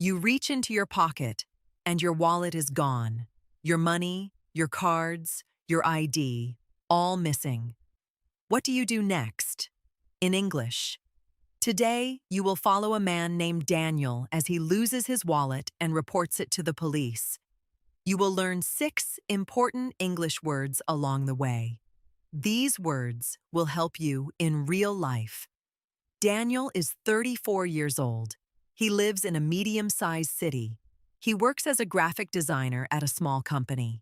You reach into your pocket, and your wallet is gone. Your money, your cards, your ID, all missing. What do you do next? In English. Today, you will follow a man named Daniel as he loses his wallet and reports it to the police. You will learn 6 important English words along the way. These words will help you in real life. Daniel is 34 years old. He lives in a medium-sized city. He works as a graphic designer at a small company.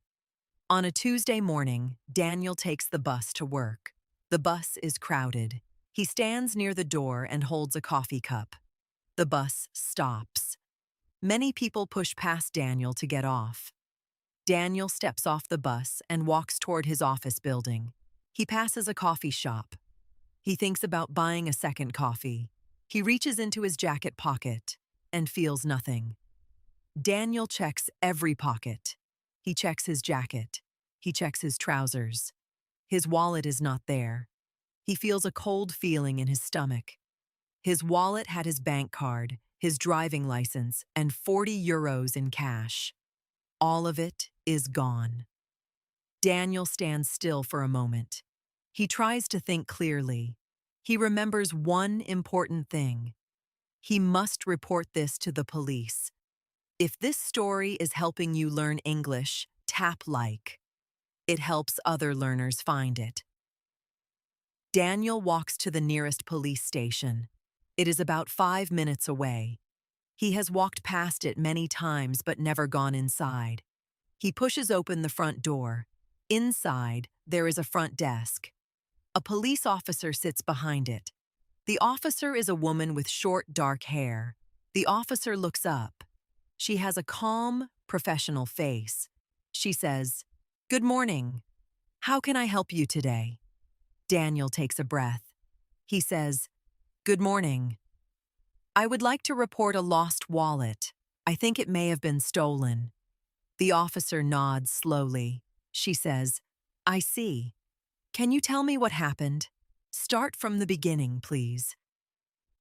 On a Tuesday morning, Daniel takes the bus to work. The bus is crowded. He stands near the door and holds a coffee cup. The bus stops. Many people push past Daniel to get off. Daniel steps off the bus and walks toward his office building. He passes a coffee shop. He thinks about buying a second coffee. He reaches into his jacket pocket and feels nothing. Daniel checks every pocket. He checks his jacket. He checks his trousers. His wallet is not there. He feels a cold feeling in his stomach. His wallet had his bank card, his driving license, and 40 euros in cash. All of it is gone. Daniel stands still for a moment. He tries to think clearly. He remembers one important thing. He must report this to the police. If this story is helping you learn English, tap like. It helps other learners find it. Daniel walks to the nearest police station. It is about 5 minutes away. He has walked past it many times but never gone inside. He pushes open the front door. Inside, there is a front desk. A police officer sits behind it. The officer is a woman with short, dark hair. The officer looks up. She has a calm, professional face. She says, "Good morning. How can I help you today?" Daniel takes a breath. He says, "Good morning. I would like to report a lost wallet. I think it may have been stolen." The officer nods slowly. She says, "I see. Can you tell me what happened? Start from the beginning, please."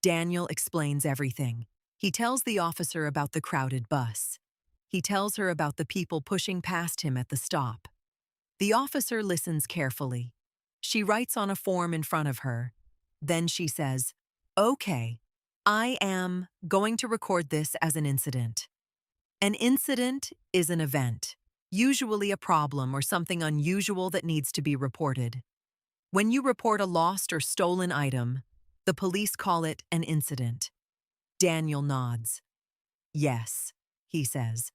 Daniel explains everything. He tells the officer about the crowded bus. He tells her about the people pushing past him at the stop. The officer listens carefully. She writes on a form in front of her. Then she says, "Okay, I am going to record this as an incident." An incident is an event, usually a problem or something unusual that needs to be reported. When you report a lost or stolen item, the police call it an incident. Daniel nods. "Yes," he says.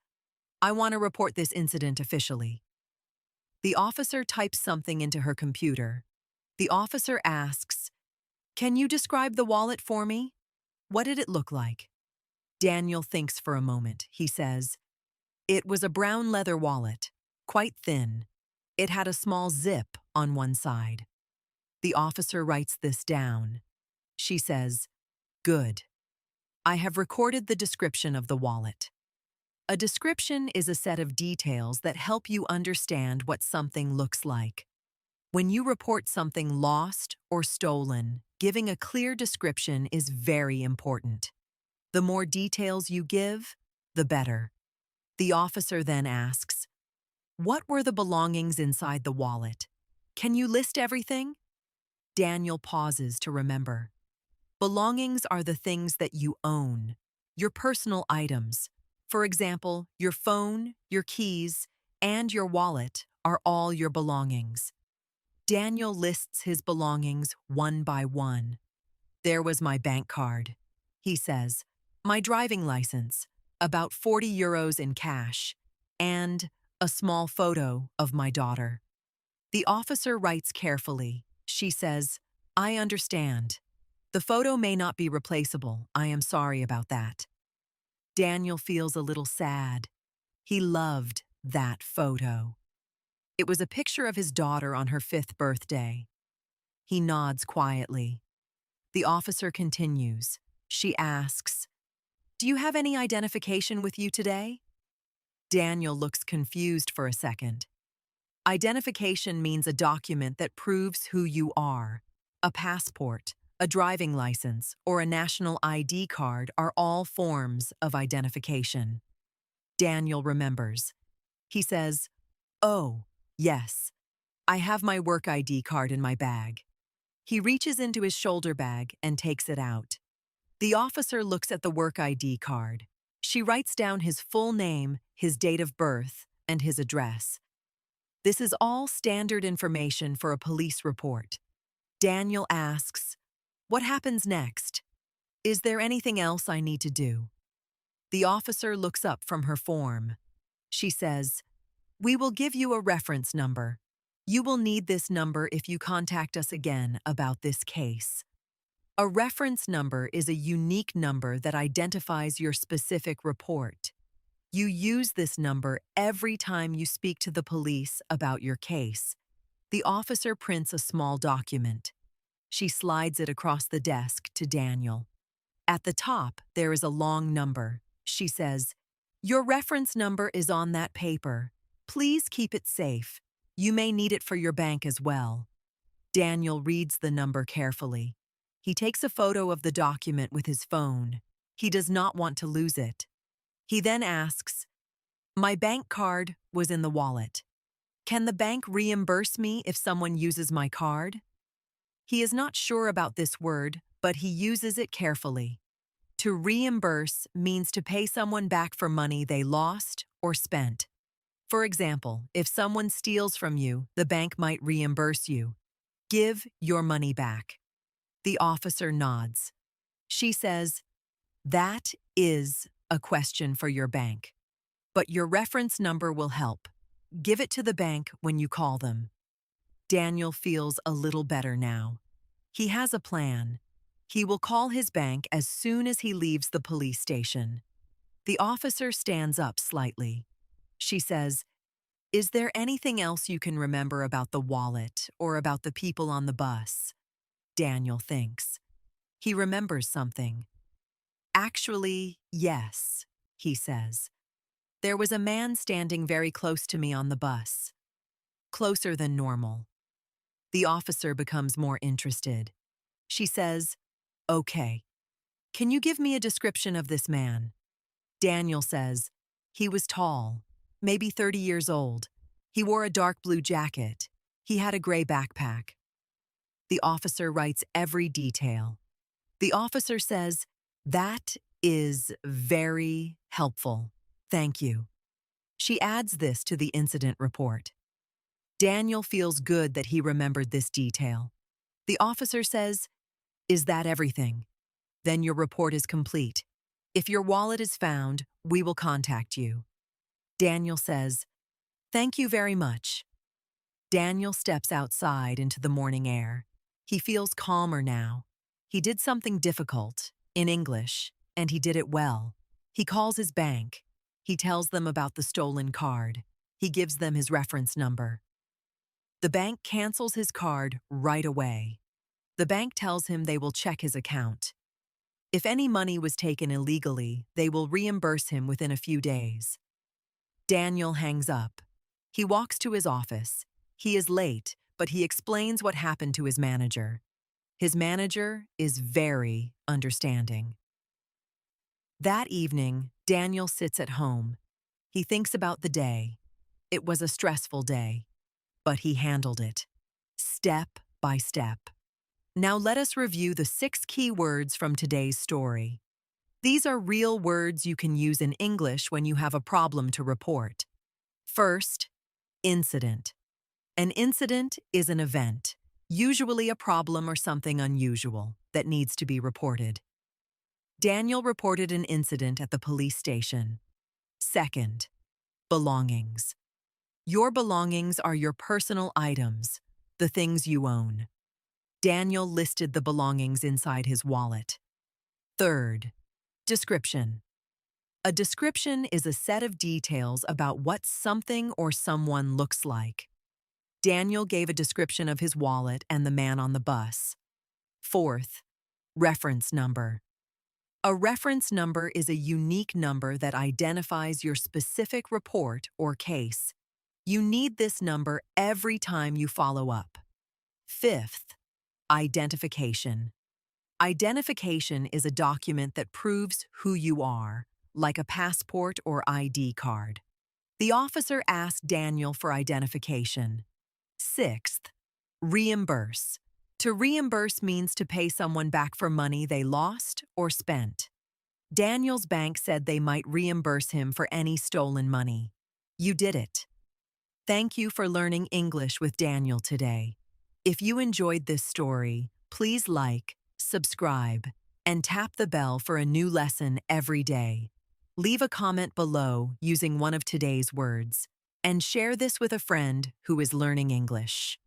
"I want to report this incident officially." The officer types something into her computer. The officer asks, "Can you describe the wallet for me? What did it look like?" Daniel thinks for a moment. He says, "It was a brown leather wallet, quite thin. It had a small zip on one side." The officer writes this down. She says, "Good. I have recorded the description of the wallet." A description is a set of details that help you understand what something looks like. When you report something lost or stolen, giving a clear description is very important. The more details you give, the better. The officer then asks, "What were the belongings inside the wallet? Can you list everything?" Daniel pauses to remember. Belongings are the things that you own, your personal items. For example, your phone, your keys, and your wallet are all your belongings. Daniel lists his belongings one by one. "There was my bank card," he says, "my driving license, about 40 euros in cash, and a small photo of my daughter." The officer writes carefully. She says, "I understand. The photo may not be replaceable. I am sorry about that." Daniel feels a little sad. He loved that photo. It was a picture of his daughter on her 5th birthday. He nods quietly. The officer continues. She asks, "Do you have any identification with you today?" Daniel looks confused for a second. Identification means a document that proves who you are. A passport, A driving license or a national ID card are all forms of identification. Daniel remembers. He says, "Oh, yes, I have my work ID card in my bag." He reaches into his shoulder bag and takes it out. The officer looks at the work ID card. She writes down his full name, his date of birth, and his address. This is all standard information for a police report. Daniel asks, "What happens next? Is there anything else I need to do?" The officer looks up from her form. She says, "We will give you a reference number. You will need this number if you contact us again about this case." A reference number is a unique number that identifies your specific report. You use this number every time you speak to the police about your case. The officer prints a small document. She slides it across the desk to Daniel. At the top, there is a long number. She says, "Your reference number is on that paper. Please keep it safe. You may need it for your bank as well." Daniel reads the number carefully. He takes a photo of the document with his phone. He does not want to lose it. He then asks, "My bank card was in the wallet. Can the bank reimburse me if someone uses my card?" He is not sure about this word, but he uses it carefully. To reimburse means to pay someone back for money they lost or spent. For example, if someone steals from you, the bank might reimburse you. Give your money back. The officer nods. She says, "That is a question for your bank, but your reference number will help. Give it to the bank when you call them." Daniel feels a little better now. He has a plan. He will call his bank as soon as he leaves the police station. The officer stands up slightly. She says, "Is there anything else you can remember about the wallet or about the people on the bus?" Daniel thinks. He remembers something. "Actually, yes," he says. "There was a man standing very close to me on the bus. Closer than normal." The officer becomes more interested. She says, "Okay, can you give me a description of this man?" Daniel says, "He was tall, maybe 30 years old. He wore a dark blue jacket. He had a gray backpack." The officer writes every detail. The officer says, "That is very helpful. Thank you." She adds this to the incident report. Daniel feels good that he remembered this detail. The officer says, "Is that everything? Then your report is complete. If your wallet is found, we will contact you." Daniel says, "Thank you very much." Daniel steps outside into the morning air. He feels calmer now. He did something difficult, in English, and he did it well. He calls his bank. He tells them about the stolen card. He gives them his reference number. The bank cancels his card right away. The bank tells him they will check his account. If any money was taken illegally, they will reimburse him within a few days. Daniel hangs up. He walks to his office. He is late, but he explains what happened to his manager. His manager is very understanding. That evening, Daniel sits at home. He thinks about the day. It was a stressful day, but he handled it, step by step. Now let us review the 6 key words from today's story. These are real words you can use in English when you have a problem to report. First, incident. An incident is an event, usually a problem or something unusual, that needs to be reported. Daniel reported an incident at the police station. Second, belongings. Your belongings are your personal items, the things you own. Daniel listed the belongings inside his wallet. Third, description. A description is a set of details about what something or someone looks like. Daniel gave a description of his wallet and the man on the bus. Fourth, reference number. A reference number is a unique number that identifies your specific report or case. You need this number every time you follow up. Fifth, identification. Identification is a document that proves who you are, like a passport or ID card. The officer asked Daniel for identification. Sixth, reimburse. To reimburse means to pay someone back for money they lost or spent. Daniel's bank said they might reimburse him for any stolen money. You did it. Thank you for learning English with Daniel today. If you enjoyed this story, please like, subscribe, and tap the bell for a new lesson every day. Leave a comment below using one of today's words, and share this with a friend who is learning English.